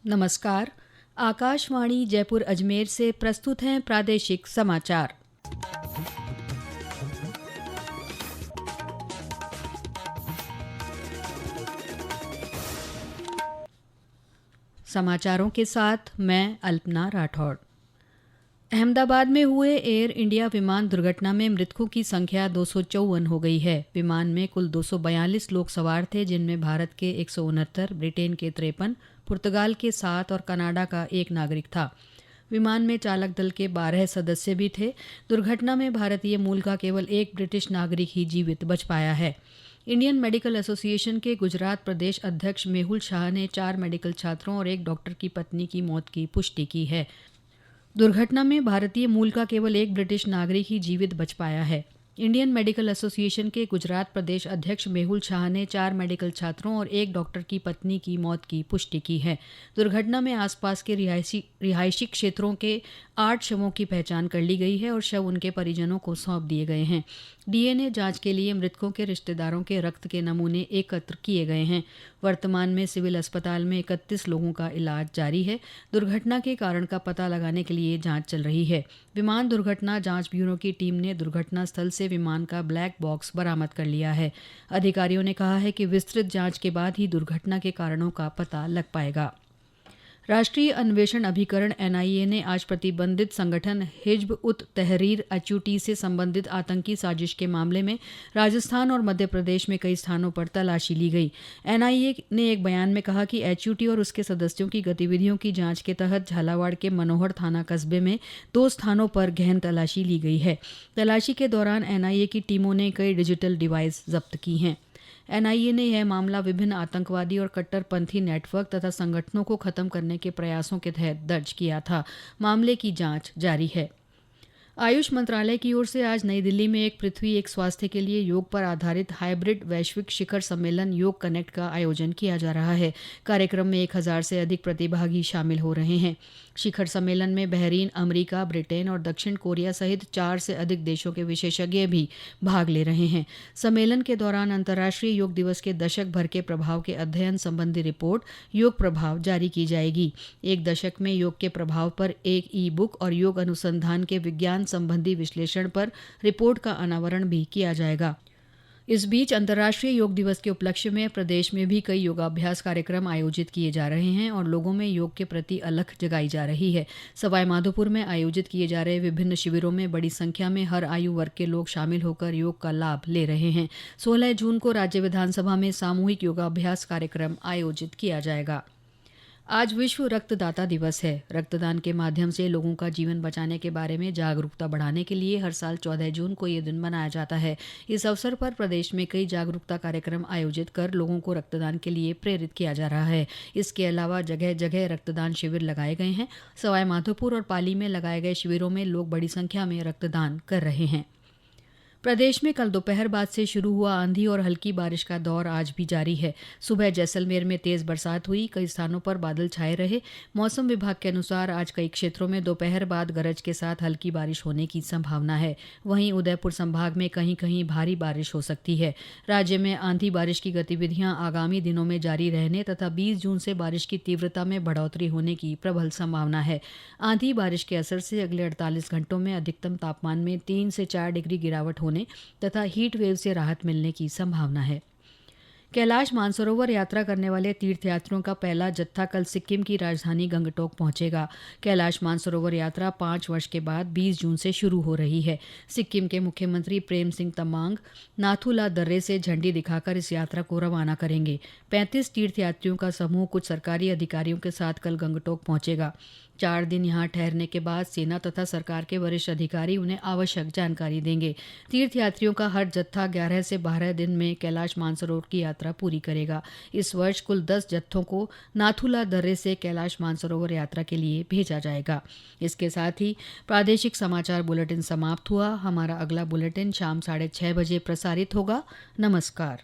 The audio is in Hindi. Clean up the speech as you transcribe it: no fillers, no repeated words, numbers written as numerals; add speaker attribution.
Speaker 1: नमस्कार। आकाशवाणी जयपुर अजमेर से प्रस्तुत हैं प्रादेशिक समाचार। समाचारों के साथ मैं अल्पना राठौड़। अहमदाबाद में हुए एयर इंडिया विमान दुर्घटना में मृतकों की संख्या 254 हो गई है। विमान में कुल 242 लोग सवार थे, जिनमें भारत के 169, ब्रिटेन के 53, पुर्तगाल के 7 और कनाडा का 1 नागरिक था। विमान में चालक दल के 12 सदस्य भी थे। दुर्घटना में भारतीय मूल का केवल एक ब्रिटिश नागरिक ही जीवित बच पाया है। इंडियन मेडिकल एसोसिएशन के गुजरात प्रदेश अध्यक्ष मेहुल शाह ने 4 मेडिकल छात्रों और एक डॉक्टर की पत्नी की मौत की पुष्टि की है। दुर्घटना में भारतीय मूल का केवल एक ब्रिटिश नागरिक ही जीवित बच पाया है। इंडियन मेडिकल एसोसिएशन के गुजरात प्रदेश अध्यक्ष मेहुल शाह ने 4 मेडिकल छात्रों और एक डॉक्टर की पत्नी की मौत की पुष्टि की है। दुर्घटना में आसपास के रिहायशी क्षेत्रों के 8 शवों की पहचान कर ली गई है और शव उनके परिजनों को सौंप दिए गए हैं। डीएनए जांच के लिए मृतकों के रिश्तेदारों के रक्त के नमूने एकत्र किए गए हैं। वर्तमान में सिविल अस्पताल में 31 लोगों का इलाज जारी है। दुर्घटना के कारण का पता लगाने के लिए जांच चल रही है। विमान दुर्घटना जांच ब्यूरो की टीम ने दुर्घटना स्थल से विमान का ब्लैक बॉक्स बरामद कर लिया है। अधिकारियों ने कहा है कि विस्तृत जांच के बाद ही दुर्घटना के कारणों का पता लग पाएगा। राष्ट्रीय अन्वेषण अभिकरण एनआईए ने आज प्रतिबंधित संगठन हिज्ब उत तहरीर एचयूटी से संबंधित आतंकी साजिश के मामले में राजस्थान और मध्य प्रदेश में कई स्थानों पर तलाशी ली गई। एनआईए ने एक बयान में कहा कि एचयूटी और उसके सदस्यों की गतिविधियों की जांच के तहत झालावाड़ के मनोहर थाना कस्बे में 2 स्थानों पर गहन तलाशी ली गई है। तलाशी के दौरान एनआईए की टीमों ने कई डिजिटल डिवाइस जब्त की हैं। एनआईए ने यह मामला विभिन्न आतंकवादी और कट्टरपंथी नेटवर्क तथा संगठनों को खत्म करने के प्रयासों के तहत दर्ज किया था। मामले की जांच जारी है। आयुष मंत्रालय की ओर से आज नई दिल्ली में एक पृथ्वी एक स्वास्थ्य के लिए योग पर आधारित हाइब्रिड वैश्विक शिखर सम्मेलन योग कनेक्ट का आयोजन किया जा रहा है। कार्यक्रम में 1000 से अधिक प्रतिभागी शामिल हो रहे हैं। शिखर सम्मेलन में बहरीन, अमेरिका, ब्रिटेन और दक्षिण कोरिया सहित 4 से अधिक देशों के विशेषज्ञ भी भाग ले रहे हैं। सम्मेलन के दौरान अंतर्राष्ट्रीय योग दिवस के दशक भर के प्रभाव के अध्ययन संबंधी रिपोर्ट योग प्रभाव जारी की जाएगी। एक दशक में योग के प्रभाव पर एक ई-बुक और योग अनुसंधान के विज्ञान संबंधी विश्लेषण पर रिपोर्ट का अनावरण भी किया जाएगा। इस बीच अंतर्राष्ट्रीय योग दिवस के उपलक्ष्य में प्रदेश में भी कई योगाभ्यास कार्यक्रम आयोजित किए जा रहे हैं और लोगों में योग के प्रति अलख जगाई जा रही है। सवाई माधोपुर में आयोजित किए जा रहे विभिन्न शिविरों में बड़ी संख्या में हर आयु वर्ग के लोग शामिल होकर योग का लाभ ले रहे हैं। 16 जून को राज्य विधानसभा में सामूहिक योगाभ्यास कार्यक्रम आयोजित किया जाएगा। आज विश्व रक्तदाता दिवस है। रक्तदान के माध्यम से लोगों का जीवन बचाने के बारे में जागरूकता बढ़ाने के लिए हर साल 14 जून को ये दिन मनाया जाता है। इस अवसर पर प्रदेश में कई जागरूकता कार्यक्रम आयोजित कर लोगों को रक्तदान के लिए प्रेरित किया जा रहा है। इसके अलावा जगह जगह रक्तदान शिविर लगाए गए हैं। सवाई माधोपुर और पाली में लगाए गए शिविरों में लोग बड़ी संख्या में रक्तदान कर रहे हैं। प्रदेश में कल दोपहर बाद से शुरू हुआ आंधी और हल्की बारिश का दौर आज भी जारी है। सुबह जैसलमेर में तेज बरसात हुई, कई स्थानों पर बादल छाए रहे। मौसम विभाग के अनुसार आज कई क्षेत्रों में दोपहर बाद गरज के साथ हल्की बारिश होने की संभावना है। वहीं उदयपुर संभाग में कहीं कहीं भारी बारिश हो सकती है। राज्य में आंधी बारिश की गतिविधियां आगामी दिनों में जारी रहने तथा 20 जून से बारिश की तीव्रता में बढ़ोतरी होने की प्रबल संभावना है। आंधी बारिश के असर से अगले 48 घंटों में अधिकतम तापमान में 3 से 4 डिग्री गिरावट होने तथा हीट वेव से राहत मिलने की संभावना है। कैलाश मानसरोवर यात्रा करने वाले तीर्थयात्रियों का पहला जत्था कल सिक्किम की राजधानी गंगटोक पहुंचेगा। कैलाश मानसरोवर यात्रा 5 वर्ष के बाद 20 जून से शुरू हो रही है। सिक्किम के मुख्यमंत्री प्रेम सिंह तमांग नाथुला दर्रे से झंडी दिखाकर इस यात्रा को रवाना करेंगे। 35 तीर्थयात्रियों का समूह कुछ सरकारी अधिकारियों के साथ कल गंगटोक पहुंचेगा। 4 दिन यहां ठहरने के बाद सेना तथा सरकार के वरिष्ठ अधिकारी उन्हें आवश्यक जानकारी देंगे। तीर्थयात्रियों का हर जत्था 11 से 12 दिन में कैलाश मानसरोवर की यात्रा पूरी करेगा। इस वर्ष कुल 10 जत्थों को नाथुला दर्रे से कैलाश मानसरोवर यात्रा के लिए भेजा जाएगा। इसके साथ ही प्रादेशिक समाचार बुलेटिन समाप्त हुआ। हमारा अगला बुलेटिन शाम 6:30 बजे प्रसारित होगा। नमस्कार।